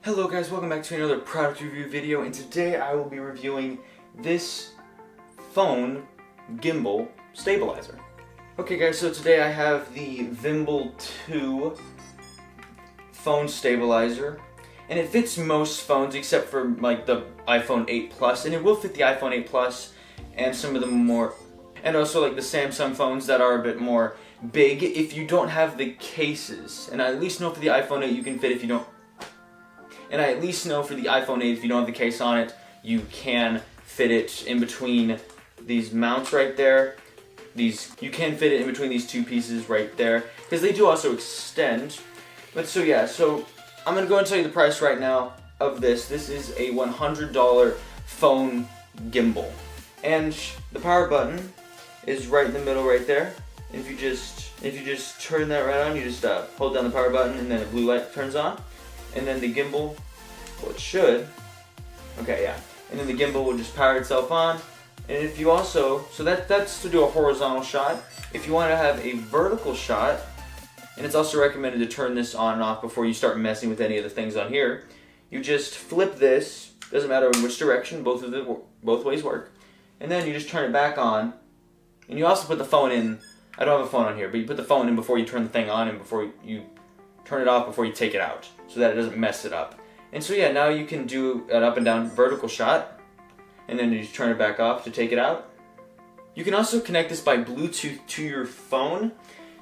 Hello guys, welcome back to another product review video, and today I will be reviewing this phone gimbal stabilizer. Okay guys, so today I have the Vimble 2 phone stabilizer, and it fits most phones except for like the iPhone 8 Plus, and it will fit the iPhone 8 Plus and some of the more, and also like the Samsung phones that are a bit more big if you don't have the cases. And I at least know for the iPhone 8 you can fit if you don't. And I at least know for the iPhone 8, if you don't have the case on it, you can fit it in between these mounts right there. You can fit it in between these two pieces right there, because they do also extend. But so yeah, so I'm going to go and tell you the price right now of this. This is a $100 phone gimbal. And the power button is right in the middle right there. And if you just turn that right on, you just hold down the power button and then a blue light turns on. And then the gimbal, well it should, okay yeah, and then the gimbal will just power itself on. And if you also, so that's to do a horizontal shot. If you want to have a vertical shot, and it's also recommended to turn this on and off before you start messing with any of the things on here, you just flip this, doesn't matter in which direction, both ways work, and then you just turn it back on. And you also put the phone in, I don't have a phone on here, but you put the phone in before you turn the thing on and before you turn it off before you take it out, so that it doesn't mess it up. And so yeah, now you can do an up and down vertical shot, and then you just turn it back off to take it out. You can also connect this by Bluetooth to your phone,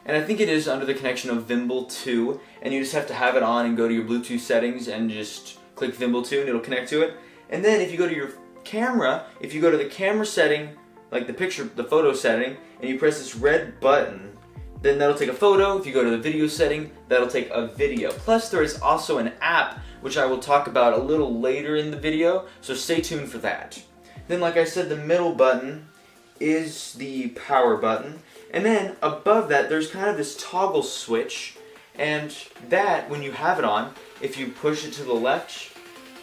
and I think it is under the connection of Vimble 2, and you just have to have it on and go to your Bluetooth settings and just click Vimble 2 and it'll connect to it. And then if you go to your camera, if you go to the camera setting, like the photo setting, and you press this red button, then that'll take a photo. If you go to the video setting, that'll take a video. Plus there is also an app, which I will talk about a little later in the video, so stay tuned for that. Then like I said, the middle button is the power button. And then above that, there's kind of this toggle switch, and that, when you have it on, if you push it to the left,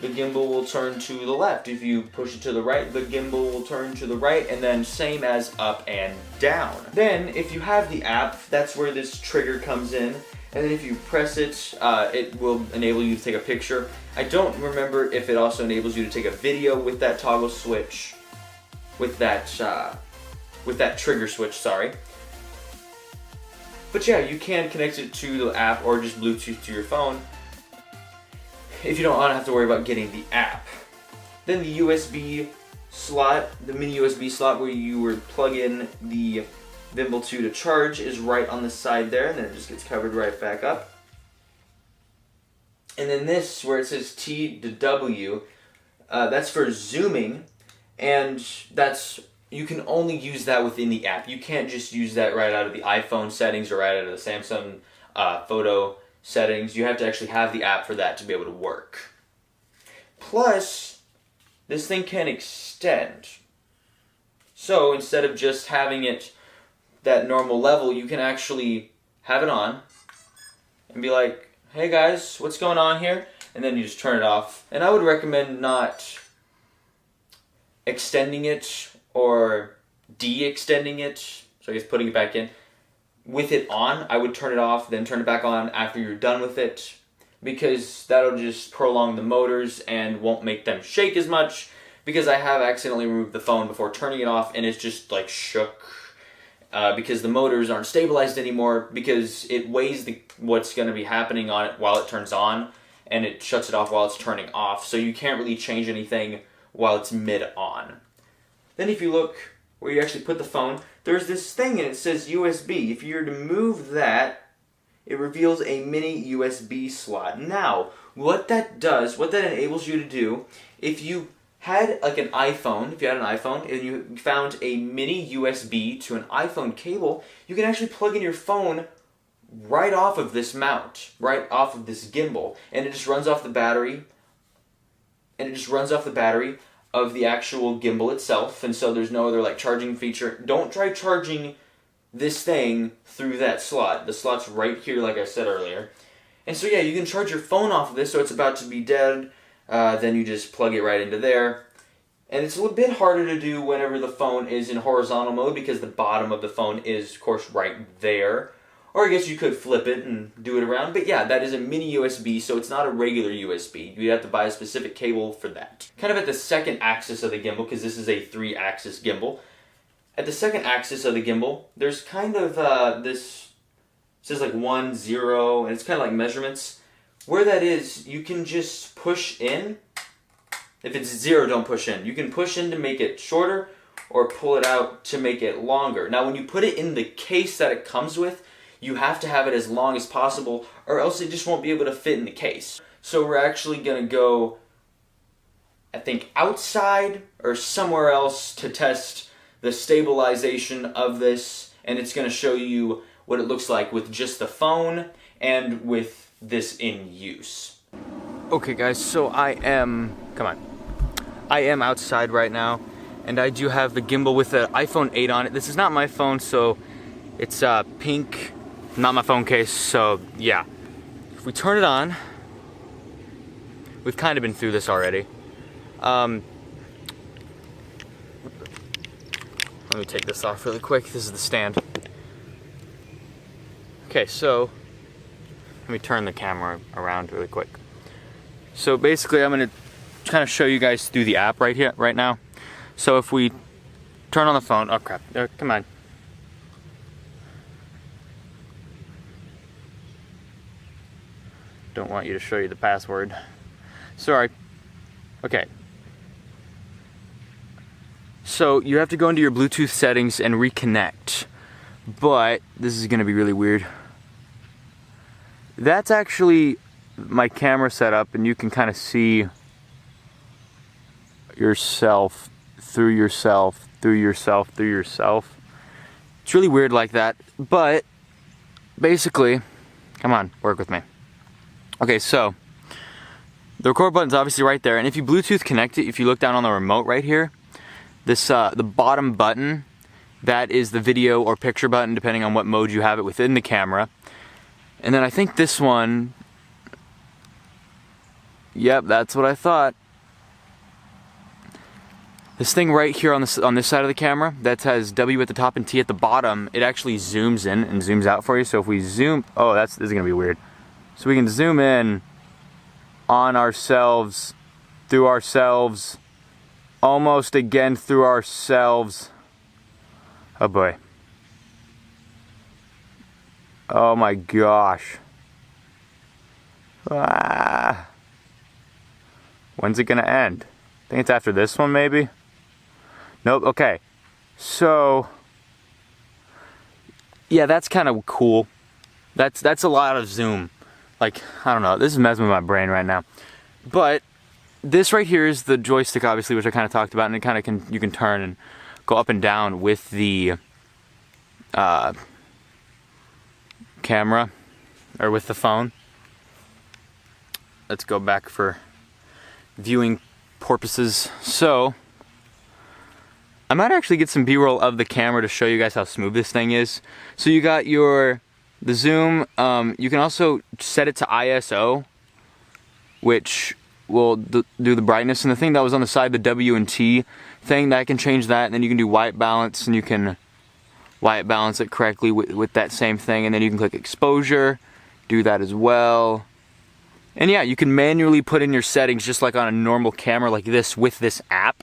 the gimbal will turn to the left. If you push it to the right, the gimbal will turn to the right, and then same as up and down. Then, if you have the app, that's where this trigger comes in, and then if you press it, it will enable you to take a picture. I don't remember if it also enables you to take a video with that toggle switch, with that trigger switch, sorry. But yeah, you can connect it to the app or just Bluetooth to your phone, if you don't have to worry about getting the app. Then the USB slot, the mini USB slot where you would plug in the Vimble 2 to charge, is right on the side there, and then it just gets covered right back up. And then this, where it says T to W, that's for zooming, and you can only use that within the app. You can't just use that right out of the iPhone settings or right out of the Samsung photo settings. You have to actually have the app for that to be able to work. Plus, this thing can extend. So instead of just having it that normal level, you can actually have it on and be like, hey guys, what's going on here? And then you just turn it off. And I would recommend not extending it or de-extending it, so I guess putting it back in. With it on, I would turn it off, then turn it back on after you're done with it, because that'll just prolong the motors and won't make them shake as much, because I have accidentally removed the phone before turning it off and it's just like shook, because the motors aren't stabilized anymore, because it weighs what's going to be happening on it while it turns on, and it shuts it off while it's turning off, so you can't really change anything while it's mid-on. Then if you look where you actually put the phone, there's this thing and it says USB. If you were to move that, it reveals a mini USB slot. Now, what that enables you to do, if you had like an iPhone, and you found a mini USB to an iPhone cable, you can actually plug in your phone right off of this mount, right off of this gimbal, and it just runs off the battery, of the actual gimbal itself, and so there's no other like charging feature. Don't try charging this thing through that slot. The slot's right here, like I said earlier. And so yeah, you can charge your phone off of this, so it's about to be dead, then you just plug it right into there. And it's a little bit harder to do whenever the phone is in horizontal mode, because the bottom of the phone is, of course, right there. Or I guess you could flip it and do it around. But yeah, that is a mini USB, so it's not a regular USB. You'd have to buy a specific cable for that. Kind of at the second axis of the gimbal, because this is a 3-axis gimbal. At the second axis of the gimbal, there's kind of this, it says like 1, 0, and it's kind of like measurements. Where that is, you can just push in. If it's 0, don't push in. You can push in to make it shorter, or pull it out to make it longer. Now when you put it in the case that it comes with, you have to have it as long as possible, or else it just won't be able to fit in the case. So we're actually going to go, I think, outside or somewhere else to test the stabilization of this, and it's going to show you what it looks like with just the phone and with this in use. Okay guys, so I am outside right now, and I do have the gimbal with the iPhone 8 on it. This is not my phone, so it's pink. Not my phone case, so yeah. If we turn it on, we've kind of been through this already. Let me take this off really quick. This is the stand. Okay, so let me turn the camera around really quick. So basically, I'm gonna kind of show you guys through the app right now. So if we turn on the phone, oh crap, come on. Don't want you to show you the password. Sorry. Okay. So you have to go into your Bluetooth settings and reconnect. But this is going to be really weird. That's actually my camera setup, and you can kind of see yourself through yourself, through yourself, through yourself. It's really weird like that, but basically, come on, work with me. Okay, so the record button's obviously right there, and if you Bluetooth connect it, if you look down on the remote right here, this the bottom button, that is the video or picture button, depending on what mode you have it within the camera. And then I think this one, yep, that's what I thought. This thing right here on this side of the camera that has W at the top and T at the bottom, it actually zooms in and zooms out for you. So if we zoom, oh, this is gonna be weird. So we can zoom in on ourselves, through ourselves, almost again through ourselves. Oh boy. Oh my gosh. Ah. When's it gonna end? I think it's after this one maybe? Nope, okay. So, yeah, that's kind of cool. That's a lot of zoom. Like, I don't know, this is messing with my brain right now. But this right here is the joystick, obviously, which I kind of talked about, and it kind of you can turn and go up and down with the camera, or with the phone. Let's go back for viewing purposes. So, I might actually get some B-roll of the camera to show you guys how smooth this thing is. So you got the zoom, you can also set it to ISO, which will do the brightness, and the thing that was on the side, the W and T thing, that can change that, and then you can do white balance, and you can white balance it correctly with that same thing, and then you can click exposure, do that as well. And yeah, you can manually put in your settings just like on a normal camera like this with this app.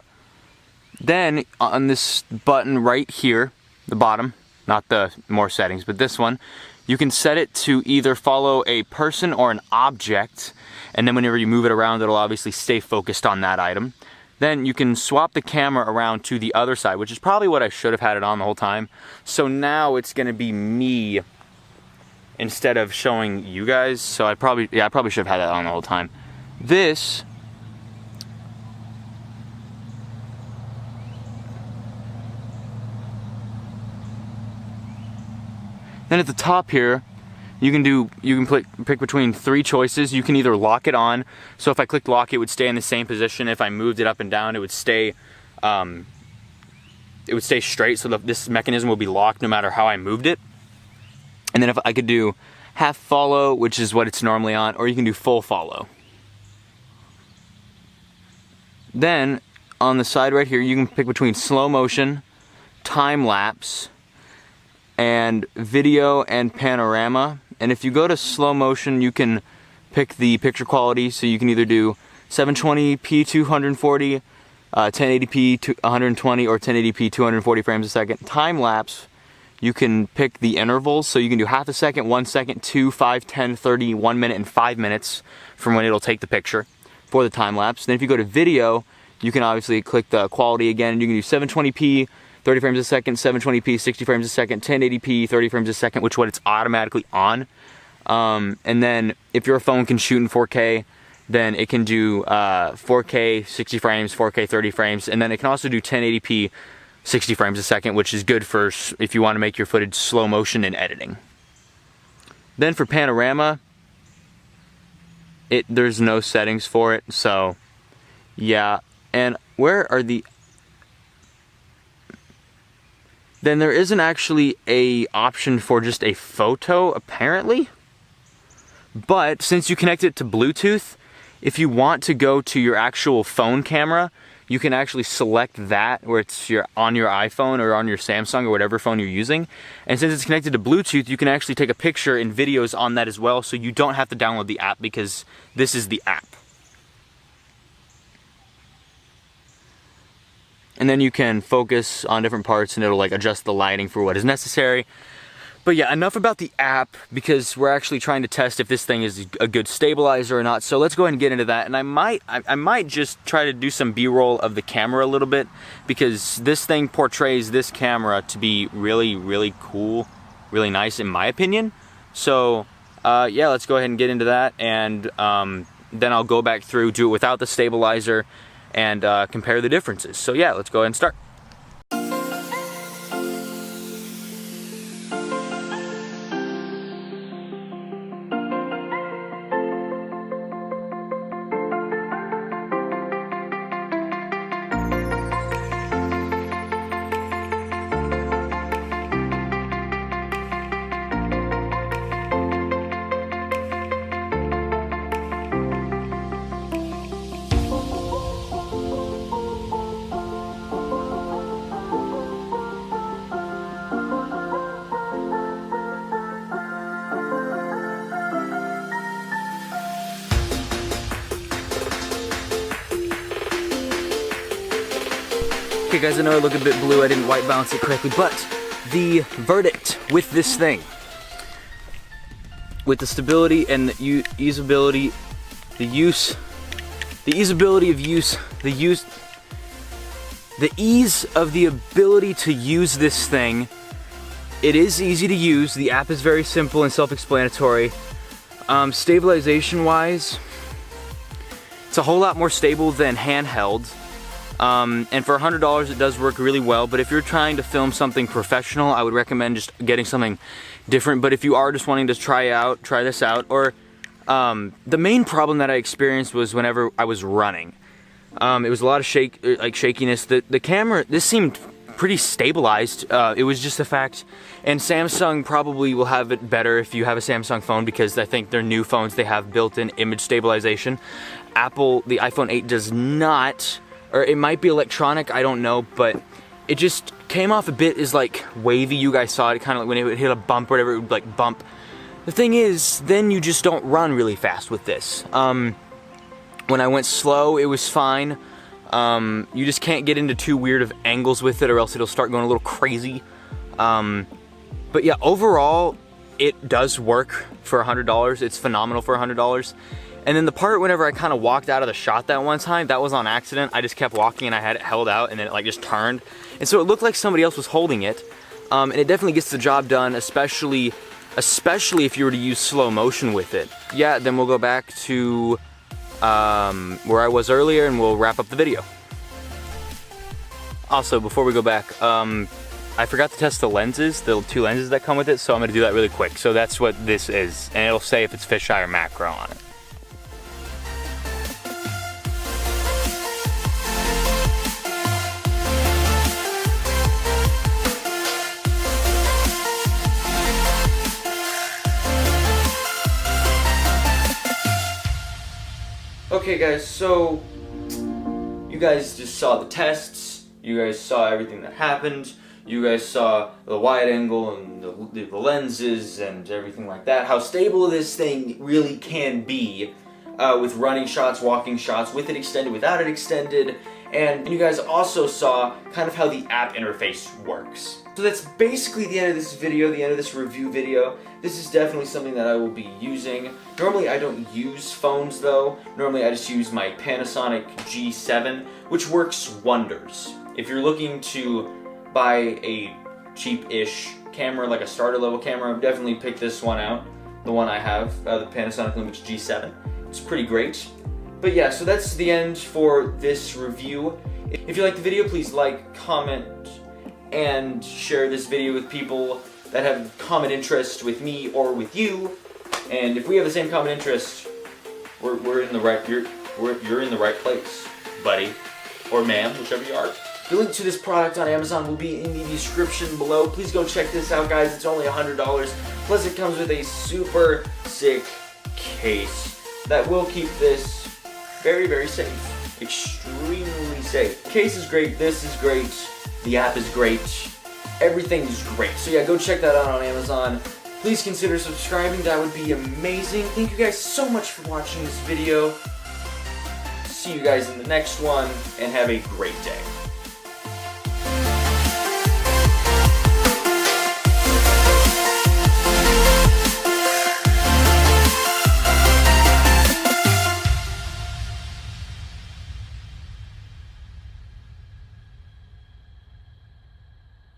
Then on this button right here, the bottom, not the more settings, but this one, you can set it to either follow a person or an object, and then whenever you move it around, it'll obviously stay focused on that item. Then you can swap the camera around to the other side, which is probably what I should have had it on the whole time. So now it's gonna be me instead of showing you guys. So I probably should have had that on the whole time. This, then at the top here, you can pick between 3 choices. You can either lock it on, so if I clicked lock, it would stay in the same position. If I moved it up and down, it would stay straight, so this mechanism will be locked no matter how I moved it. And then if I could do half follow, which is what it's normally on, or you can do full follow. Then on the side right here, you can pick between slow motion, time lapse, and video and panorama. And if you go to slow motion, you can pick the picture quality, so you can either do 720p 240, 1080p 120, or 1080p 240 frames a second. Time lapse, you can pick the intervals, so you can do half a second, 1 second, 2, 5, 10, 30, 1 minute, and 5 minutes from when it'll take the picture for the time lapse. Then if you go to video, you can obviously click the quality again, and you can do 720p 30 frames a second, 720p 60 frames a second, 1080p 30 frames a second, which is what it's automatically on. And then if your phone can shoot in 4K, then it can do 4K 60 frames, 4K 30 frames, and then it can also do 1080p 60 frames a second, which is good for if you want to make your footage slow motion in editing. Then for panorama, there's no settings for it, so yeah. And where are the... Then there isn't actually a option for just a photo, apparently. But since you connect it to Bluetooth, if you want to go to your actual phone camera, you can actually select that where it's on your iPhone or on your Samsung or whatever phone you're using. And since it's connected to Bluetooth, you can actually take a picture and videos on that as well, so you don't have to download the app because this is the app. And then you can focus on different parts and it'll like adjust the lighting for what is necessary. But yeah, enough about the app, because we're actually trying to test if this thing is a good stabilizer or not. So let's go ahead and get into that. And I might just try to do some B-roll of the camera a little bit, because this thing portrays this camera to be really, really cool, really nice in my opinion. So yeah, let's go ahead and get into that, and then I'll go back through, do it without the stabilizer, and compare the differences. So yeah, let's go ahead and start. Okay guys, I know I look a bit blue, I didn't white balance it correctly, but the verdict with this thing, with the stability and the easeability of use, the ease of the ability to use this thing, it is easy to use, the app is very simple and self-explanatory. Stabilization wise, it's a whole lot more stable than Handheld. And for $100 it does work really well, but if you're trying to film something professional, I would recommend just getting something different. But if you are just wanting to try this out, or the main problem that I experienced was whenever I was running. It was a lot of shakiness. The camera, this seemed pretty stabilized. It was just the fact, and Samsung probably will have it better if you have a Samsung phone, because I think their new phones, they have built-in image stabilization. Apple, the iPhone 8 does not. Or it might be electronic, I don't know, but it just came off a bit as like wavy. You guys saw it, kind of like when it would hit a bump or whatever, it would like bump. The thing is, then you just don't run really fast with this. When I went slow, it was fine. You just can't get into too weird of angles with it, or else it'll start going a little crazy. But yeah, overall, it does work for $100. It's phenomenal for $100. And then the part whenever I kind of walked out of the shot that one time, that was on accident. I just kept walking and I had it held out, and then it like just turned. And so it looked like somebody else was holding it. And it definitely gets the job done, especially if you were to use slow motion with it. Yeah, then we'll go back to where I was earlier and we'll wrap up the video. Also, before we go back, I forgot to test the lenses, the two lenses that come with it, so I'm gonna do that really quick. So that's what this is, and it'll say if it's fisheye or macro on it. Okay guys, so you guys just saw the tests, you guys saw everything that happened, You guys saw the wide angle and the lenses and everything like that. How stable this thing really can be with running shots, walking shots, with it extended, without it extended. And you guys also saw kind of how the app interface works. So that's basically the end of this video, the end of this review video. This is definitely something that I will be using. Normally I don't use phones though. Normally I just use my Panasonic G7, which works wonders. If you're looking to buy a cheap-ish camera, like a starter level camera, I've definitely picked this one out. The one I have, the Panasonic Lumix G7. It's pretty great. But yeah, so that's the end for this review. If you liked the video, please like, comment, and share this video with people that have common interest with me or with you. And if we have the same common interest, we're in the right you're in the right place, buddy, or ma'am, whichever you are. The link to this product on Amazon will be in the description below. Please go check this out, guys. It's only $100. Plus, it comes with a super sick case that will keep this very, very safe. Extremely safe. The case is great. This is great. The app is great. Everything is great. So yeah, go check that out on Amazon. Please consider subscribing. That would be amazing. Thank you guys so much for watching this video. See you guys in the next one, and have a great day.